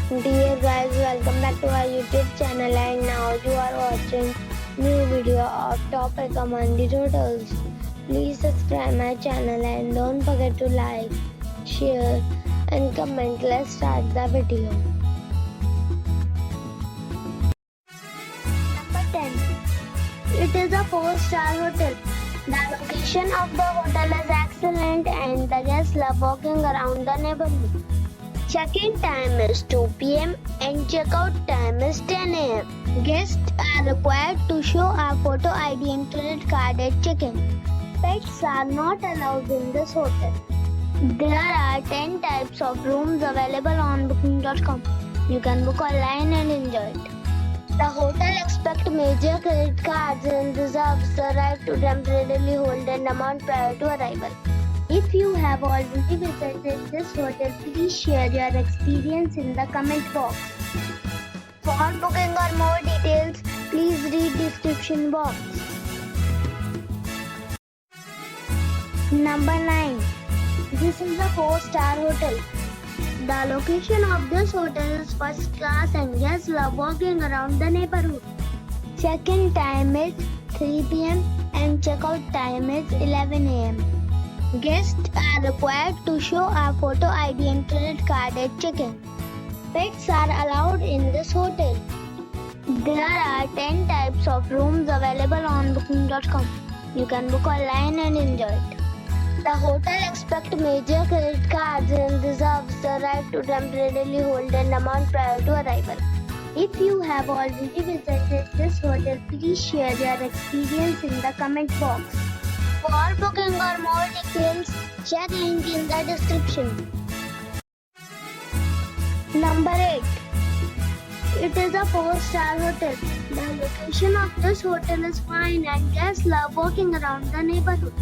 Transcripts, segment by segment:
Dear guys, welcome back to our YouTube channel, and now you are watching new video of top recommended hotels. Please subscribe my channel and don't forget to like, share and comment. Let's start the video. Number 10. It is a 4-star hotel. The location of the hotel is excellent and the guests love walking around the neighborhood. Check-in time is 2 p.m. and check-out time is 10 a.m. Guests are required to show a photo ID and credit card at check-in. Pets are not allowed in this hotel. There are 10 types of rooms available on booking.com. You can book online and enjoy it. The hotel expects major credit cards and reserves the right to temporarily hold an amount prior to arrival. If you have already visited this hotel, please share your experience in the comment box. For booking or more details, please read description box. Number 9. This is a 4-star hotel. The location of this hotel is first class and guests love walking around the neighborhood. Check-in time is 3 p.m. and check-out time is 11 a.m. Guests are required to show a photo ID and credit card at check-in. Pets are allowed in this hotel. There are 10 types of rooms available on booking.com. You can book online and enjoy it. The hotel expects major credit cards and reserves the right to temporarily hold an amount prior to arrival. If you have already visited this hotel, please share your experience in the comment box. For booking or more details, check link in the description. Number 8. It is a 4-star hotel. The location of this hotel is fine and guests love walking around the neighborhood.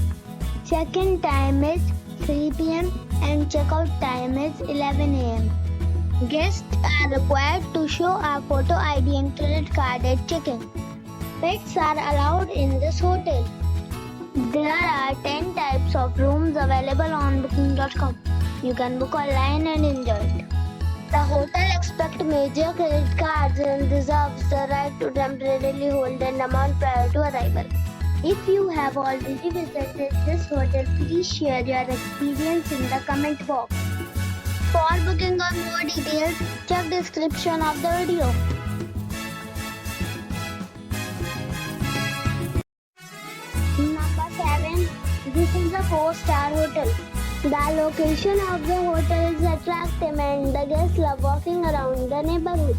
Check-in time is 3 p.m. and check-out time is 11 a.m. Guests are required to show a photo ID and credit card at check-in. Pets are allowed in this hotel. There are 10 types of rooms available on booking.com. You can book online and enjoy it. The hotel expects major credit cards and reserves the right to temporarily hold an amount prior to arrival. If you have already visited this hotel, please share your experience in the comment box. For booking or more details, check description of the video. Number 7. This is a 4-star hotel. The location of the hotel is attractive and the guests love walking around the neighborhood.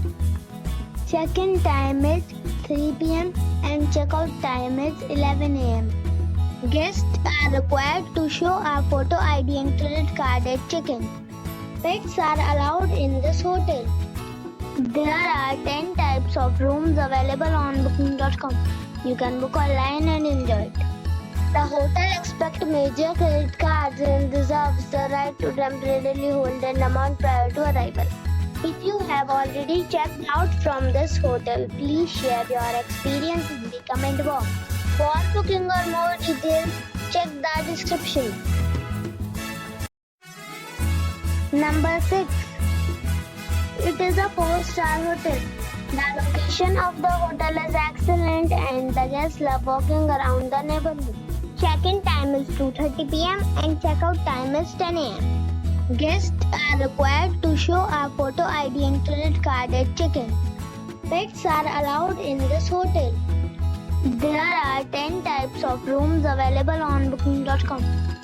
Check-in time is 3 p.m. and check-out time is 11 a.m. Guests are required to show a photo ID and credit card at check-in. Pets are allowed in this hotel. There are 10 types of rooms available on booking.com. You can book online and enjoy it. The hotel expects major credit cards and reserves the right to temporarily hold an amount prior to arrival. If you have already checked out from this hotel, please share your experience in the comment box. For booking or more details, check the description. Number 6. It is a 4-star hotel. The location of the hotel is excellent and the guests love walking around the neighborhood. Check-in time is 2:30 p.m. and check-out time is 10 a.m. Guests are required to show a photo ID and credit card at check-in. Pets are allowed in this hotel. There are 10 types of rooms available on booking.com.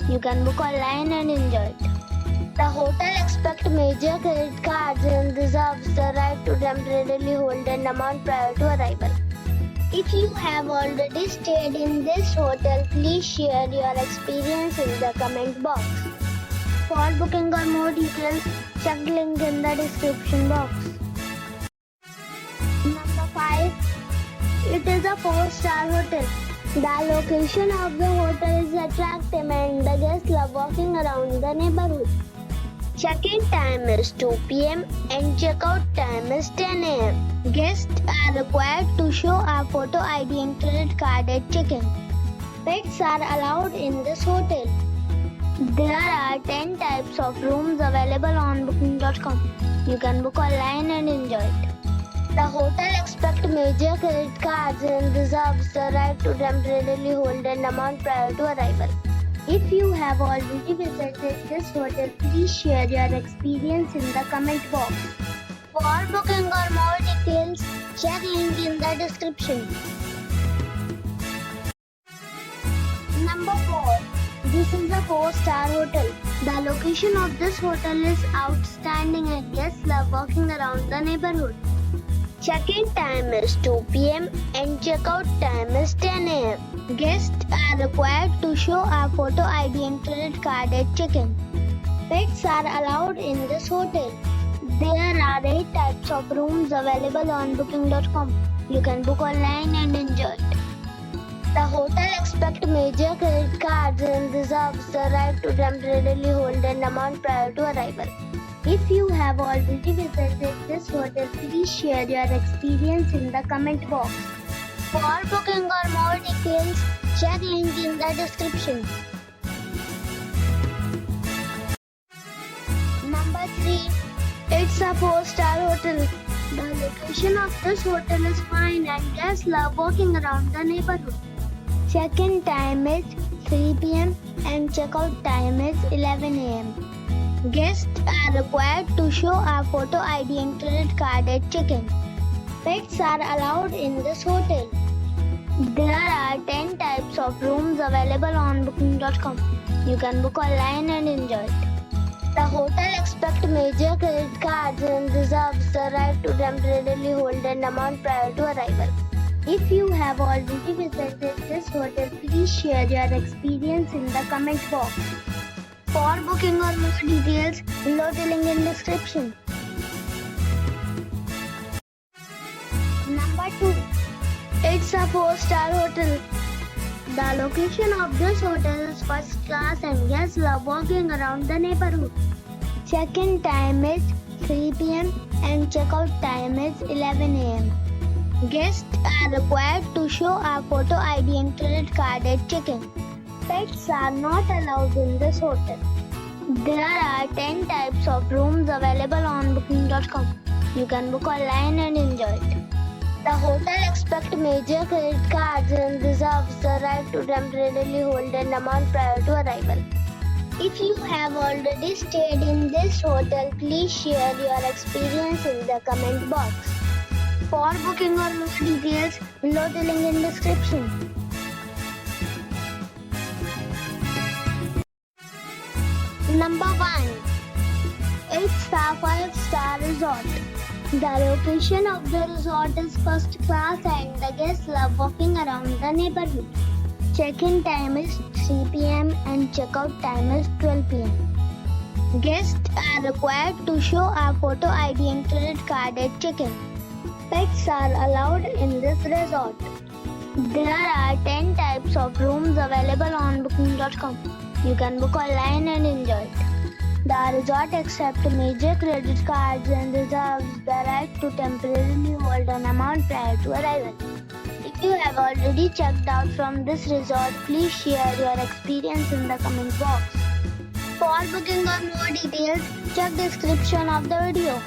You can book online and enjoy it. The hotel expects major credit cards and reserves the right to temporarily hold an amount prior to arrival. If you have already stayed in this hotel, please share your experience in the comment box. For booking or more details, check link in the description box. Number 5. It is a 4-star hotel. The location of the hotel is attractive and the guests love walking around the neighborhood. Check-in time is 2 p.m. and check-out time is 10 a.m. Guests are required to show a photo ID and credit card at check-in. Pets are allowed in this hotel. There are 10 types of rooms available on booking.com. You can book online and enjoy it. The hotel expects major credit cards and reserves the right to temporarily hold an amount prior to arrival. If you have already visited this hotel, please share your experience in the comment box. For booking or more details, check link in the description. Number 4. This is a 4-star hotel. The location of this hotel is outstanding and guests love walking around the neighborhood. Check-in time is 2 p.m. and check-out time is 10 a.m. Guests are required to show a photo ID and credit card at check-in. Pets are allowed in this hotel. There are 8 types of rooms available on booking.com. You can book online and enjoy it. The hotel expects major credit cards and reserves the right to temporarily hold an amount prior to arrival. If you have already visited this hotel, please share your experience in the comment box. For booking or more details, check link in the description. Number 3. It's a 4-star hotel. The location of this hotel is fine and guests love walking around the neighborhood. Check-in time is 3 p.m. and check-out time is 11 a.m. Guests are required to show a photo ID and credit card at check-in. Pets are allowed in this hotel. There are 10 types of rooms available on booking.com. You can book online and enjoy it. The hotel expects major credit cards and reserves the right to temporarily hold an amount prior to arrival. If you have already visited this hotel, please share your experience in the comment box. For booking or more details, below the link in description. Number 2. It's a 4-star hotel. The location of this hotel is first class and guests love walking around the neighborhood. Check-in time is 3 p.m. and check-out time is 11 a.m. Guests are required to show a photo ID and credit card at check-in. Pets are not allowed in this hotel. There are 10 types of rooms available on booking.com. You can book online and enjoy it. The hotel expects major credit cards and reserves the right to temporarily hold an amount prior to arrival. If you have already stayed in this hotel, please share your experience in the comment box. For booking or more details, below the link in description. Number 1. It's a 5-star resort. The location of the resort is first class and the guests love walking around the neighborhood. Check-in time is 3 p.m. and check-out time is 12 p.m. Guests are required to show a photo ID and credit card at check-in. Pets are allowed in this resort. There are 10 types of rooms available on booking.com. You can book online and enjoy it. The resort accepts major credit cards and reserves the right to temporarily hold an amount prior to arrival. If you have already checked out from this resort, please share your experience in the comment box. For booking or more details, check the description of the video.